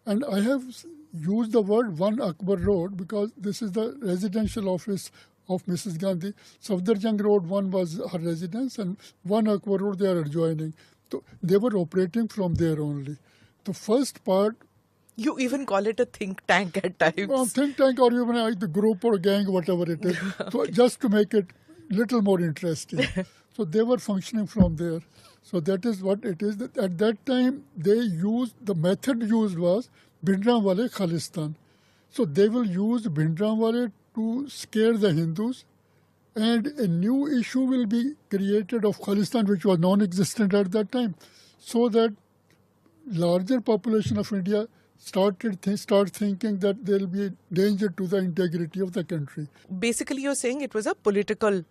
And I have used the word One Akbar Road because this is the residential office of Mrs. Gandhi. Safdarjung Road, one was her residence, and One Akbar Road, they are adjoining. So they were operating from there only. The first part... You even call it a think tank at times. Well, think tank or even the group or gang, whatever it is. Okay. So just to make it little more interesting. So they were functioning from there. So that is what it is. At that time, the method used was Bhindranwale Khalistan. So they will use Bhindranwale to scare the Hindus, and a new issue will be created of Khalistan, which was non-existent at that time, so that larger population of India start thinking that there will be a danger to the integrity of the country. Basically, you're saying it was a political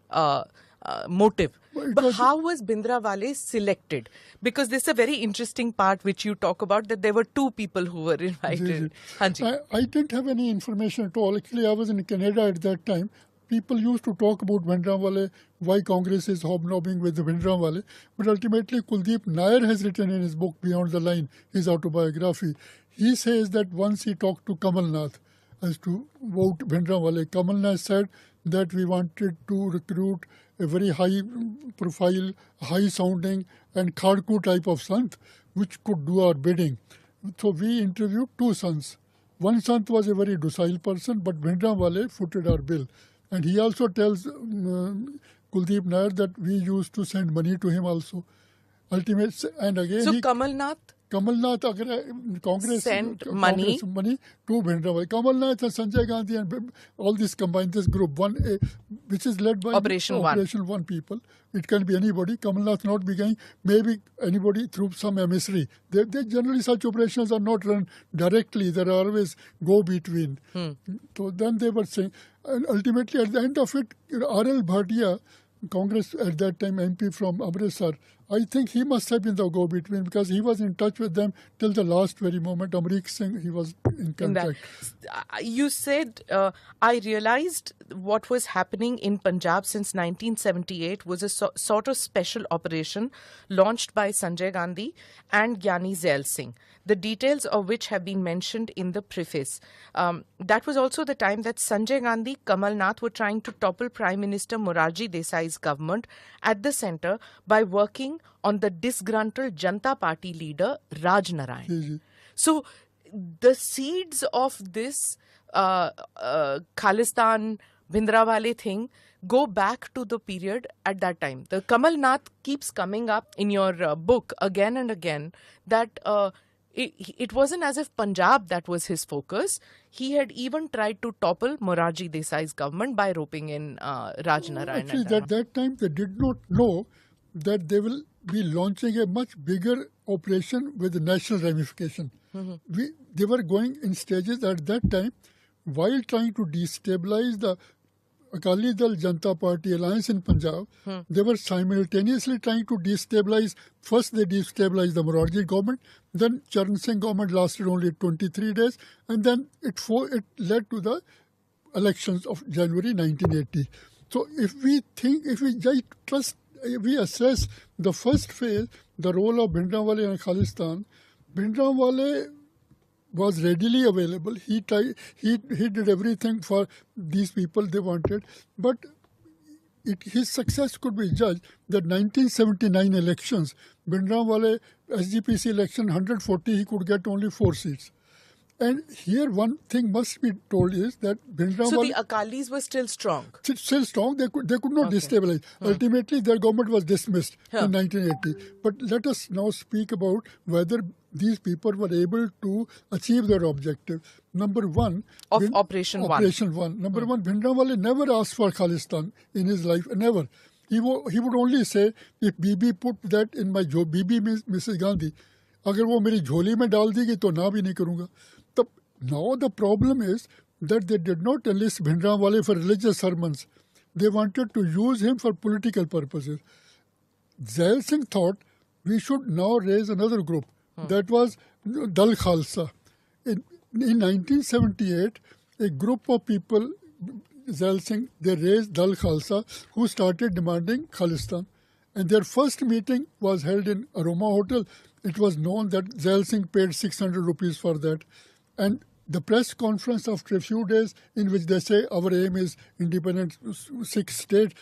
motive. But how was Bhindranwale selected? Because this is a very interesting part which you talk about, that there were two people who were invited. I didn't have any information at all. Actually, I was in Canada at that time. People used to talk about Bhindranwale, why Congress is hobnobbing with the Bhindranwale. But ultimately, Kuldeep Nair has written in his book, Beyond the Line, his autobiography. He says that once he talked to Kamalnath as to vote Bhindranwale, Kamalnath said that we wanted to recruit a very high-profile, high-sounding and Khadku type of Sant, which could do our bidding. So we interviewed two sons. One Sant was a very docile person, but Bhindranwale footed our bill. And he also tells Kuldeep Nair that we used to send money to him also. And again, so Kamalnath Congress sent money to Bhindranwale. Kamalnath and Sanjay Gandhi and all this combined, this group, which is led by Operation One people. It can be anybody. Kamalnath not beginning, maybe anybody through some emissary. They generally, such operations are not run directly. There are always go-between. So then they were saying, and ultimately at the end of it, R.L. Bhatia, Congress at that time MP from Amritsar, I think he must have been the go-between because he was in touch with them till the last very moment. Amrik Singh, he was in contact. You said, I realized what was happening in Punjab since 1978 was a sort of special operation launched by Sanjay Gandhi and Gyani Zail Singh, the details of which have been mentioned in the preface. That was also the time that Sanjay Gandhi, Kamal Nath were trying to topple Prime Minister Morarji Desai's government at the centre by working on the disgruntled Janata Party leader Raj Narayan. So the seeds of this Khalistan, Bhindranwale thing go back to the period at that time. The Kamal Nath keeps coming up in your book again and again that it wasn't as if Punjab that was his focus. He had even tried to topple Morarji Desai's government by roping in Raj Narayan. Actually, at that time, they did not know that they will be launching a much bigger operation with national ramification. They were going in stages at that time while trying to destabilize the Akali Dal Janata Party alliance in Punjab. They were simultaneously trying to destabilize. First, they destabilized the Morarji government. Then Charan Singh government lasted only 23 days. And then it led to the elections of January 1980. So if we assess the first phase, the role of Bhindranwale and Khalistan, Bhindranwale was readily available. He did everything for these people they wanted, but his success could be judged that 1979 elections, Bhindranwale SGPC election 140, he could get only 4 seats. And here one thing must be told is that Bhindranwale... So the Akalis were still strong? Still strong. They could not destabilize. Ultimately, their government was dismissed in 1980. But let us now speak about whether these people were able to achieve their objective. Number one... Operation One. Operation One. Number one, Bhindranwale never asked for Khalistan in his life. Never. He would only say, if Bibi put that in my job, Bibi means Mrs. Gandhi, अगर वो मेरी झोली में डाल देगी तो ना भी नहीं करूँगा. Now the problem is that they did not enlist Bhindranwale for religious sermons. They wanted to use him for political purposes. Zail Singh thought we should now raise another group. That was Dal Khalsa. In 1978, a group of people, Zail Singh, they raised Dal Khalsa, who started demanding Khalistan. And their first meeting was held in Aroma Hotel. It was known that Zail Singh paid 600 rupees for that. And the press conference after a few days in which they say our aim is independent Sikh state,